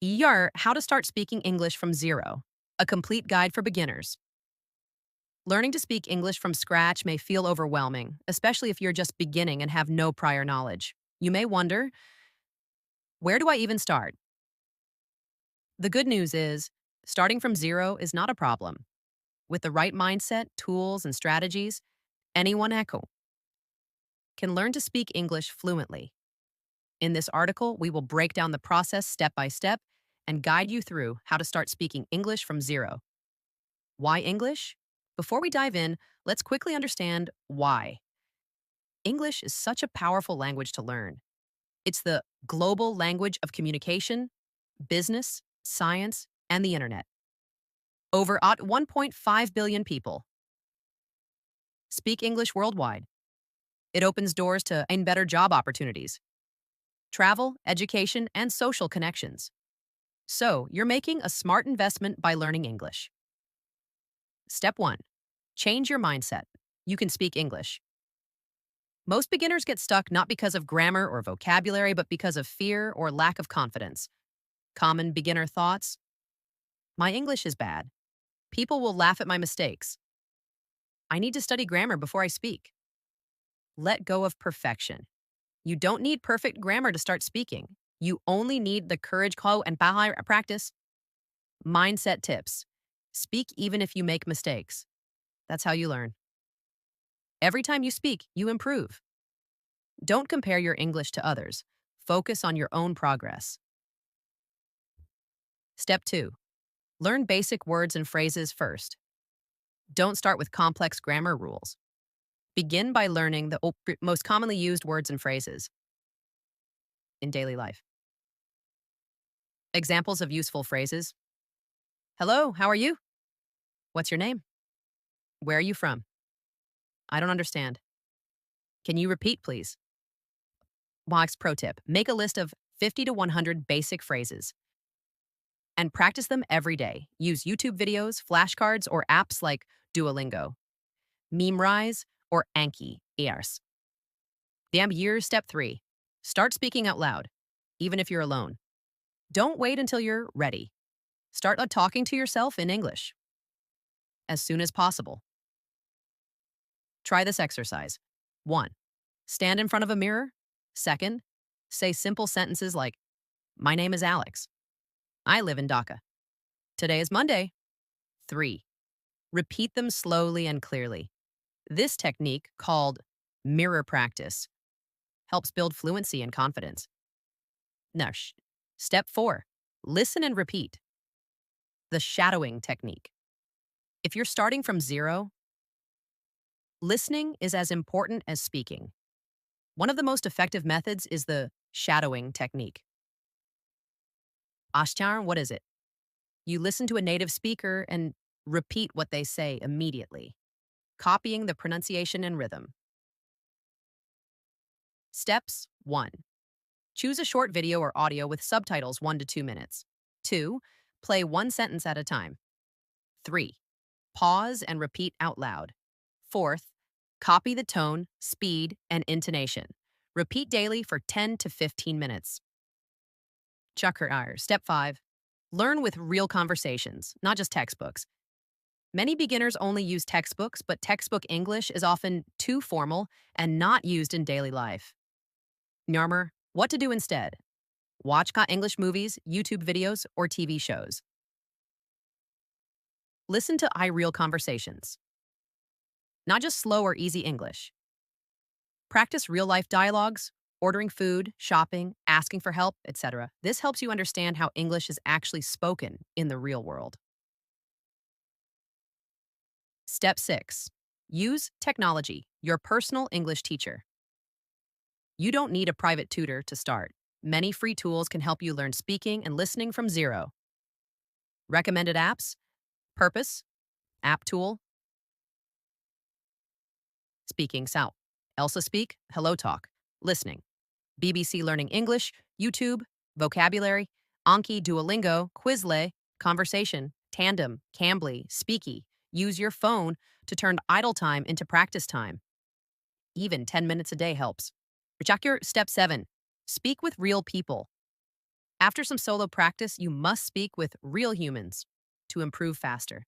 How to Start Speaking English from Zero, a complete guide for beginners. Learning to speak English from scratch may feel overwhelming, especially if you're just beginning and have no prior knowledge. You may wonder, where do I even start? The good news is, starting from zero is not a problem. With the right mindset, tools, and strategies, anyone can learn to speak English fluently. In this article, we will break down the process step by step and guide you through how to start speaking English from zero. Why English? Before we dive in, let's quickly understand why. English is such a powerful language to learn. It's the global language of communication, business, science, and the internet. Over 1.5 billion people speak English worldwide. It opens doors to better job opportunities, travel, education, and social connections. So, you're making a smart investment by learning English. Step 1. Change your mindset. You can speak English. Most beginners get stuck not because of grammar or vocabulary, but because of fear or lack of confidence. Common beginner thoughts: my English is bad. People will laugh at my mistakes. I need to study grammar before I speak. Let go of perfection. You don't need perfect grammar to start speaking. You only need the courage, and practice. Mindset tips. Speak even if you make mistakes. That's how you learn. Every time you speak, you improve. Don't compare your English to others. Focus on your own progress. Step 2. Learn basic words and phrases first. Don't start with complex grammar rules. Begin by learning the most commonly used words and phrases in daily life. Examples of useful phrases: hello, how are you? What's your name? Where are you from? I don't understand. Can you repeat, please? Box pro tip: make a list of 50 to 100 basic phrases and practice them every day. Use YouTube videos, flashcards, or apps like Duolingo, Memrise, or Anki. Ears. Step 3. Start speaking out loud, even if you're alone. Don't wait until you're ready. Start talking to yourself in English as soon as possible. Try this exercise. 1. Stand in front of a mirror. 2. Say simple sentences like, my name is Alex. I live in Dhaka. Today is Monday. 3. Repeat them slowly and clearly. This technique, called mirror practice, helps build fluency and confidence. Next, step 4. Listen and repeat. The shadowing technique. If you're starting from zero, listening is as important as speaking. One of the most effective methods is the shadowing technique. Ashtar, what is it? You listen to a native speaker and repeat what they say immediately, copying the pronunciation and rhythm. Steps 1. Choose a short video or audio with subtitles 1 to 2 minutes. 2. Play one sentence at a time. 3. Pause and repeat out loud. 4th, copy the tone, speed, and intonation. Repeat daily for 10 to 15 minutes. Step 5. Learn with real conversations, not just textbooks. Many beginners only use textbooks, but textbook English is often too formal and not used in daily life. What to do instead? Watch English movies, YouTube videos, or TV shows. Listen to real conversations, not just slow or easy English. Practice real-life dialogues, ordering food, shopping, asking for help, etc. This helps you understand how English is actually spoken in the real world. Step 6. Use technology, your personal English teacher. You don't need a private tutor to start. Many free tools can help you learn speaking and listening from zero. Recommended apps: Purpose, App Tool, Speaking South, Elsa Speak, Hello Talk, Listening, BBC Learning English, YouTube, Vocabulary, Anki, Duolingo, Quizlet, Conversation, Tandem, Cambly, Speaky. Use your phone to turn idle time into practice time. Even 10 minutes a day helps. Step 7. Speak with real people. After some solo practice, you must speak with real humans to improve faster.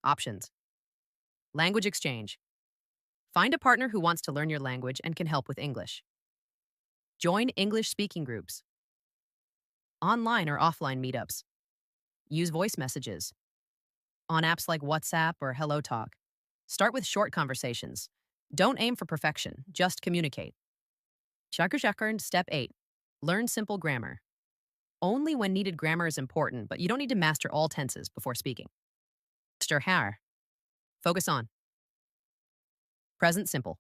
Options: language exchange. Find a partner who wants to learn your language and can help with English. Join English speaking groups, online or offline meetups. Use voice messages on apps like WhatsApp or Hello Talk. Start with short conversations. Don't aim for perfection, just communicate. Step 8. Learn simple grammar. Only when needed grammar is important, but you don't need to master all tenses before speaking. Här. Focus on present simple.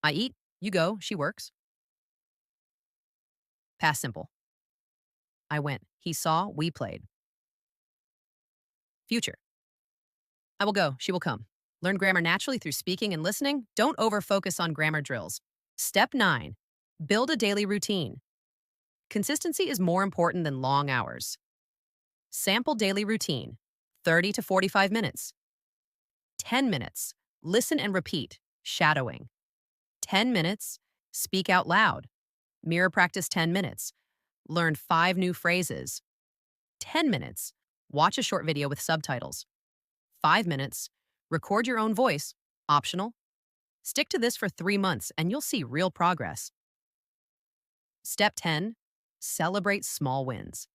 I eat, you go, she works. Past simple. I went, he saw, we played. Future. I will go, she will come. Learn grammar naturally through speaking and listening. Don't over-focus on grammar drills. Step 9. Build a daily routine. Consistency is more important than long hours. Sample daily routine. 30 to 45 minutes. 10 minutes. Listen and repeat. Shadowing. 10 minutes. Speak out loud. Mirror practice 10 minutes. Learn 5 new phrases. 10 minutes. Watch a short video with subtitles. 5 minutes. Record your own voice. Optional. Stick to this for 3 months and you'll see real progress. Step 10. Celebrate small wins.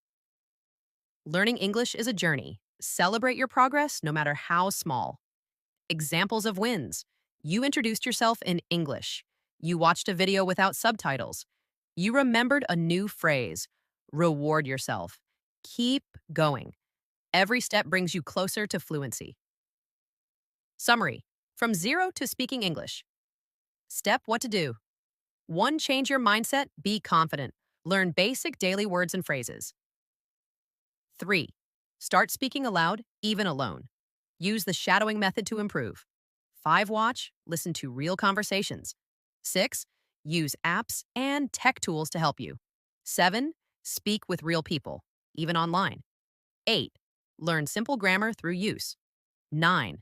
Learning English is a journey. Celebrate your progress no matter how small. Examples of wins. You introduced yourself in English. You watched a video without subtitles. You remembered a new phrase. Reward yourself. Keep going. Every step brings you closer to fluency. Summary. From zero to speaking English. Step: what to do. 1. Change your mindset. Be confident. Learn basic daily words and phrases. 3. Start speaking aloud, even alone. Use the shadowing method to improve. 5. Watch, listen to real conversations. 6. Use apps and tech tools to help you. 7. Speak with real people, even online. 8. Learn simple grammar through use. 9.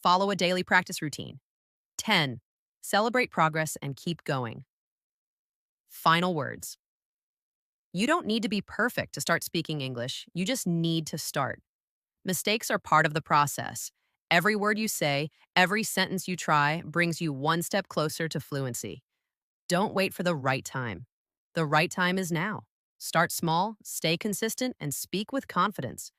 Follow a daily practice routine. 10. Celebrate progress and keep going. Final words. You don't need to be perfect to start speaking English. You just need to start. Mistakes are part of the process. Every word you say, every sentence you try brings you one step closer to fluency. Don't wait for the right time. The right time is now. Start small, stay consistent, and speak with confidence.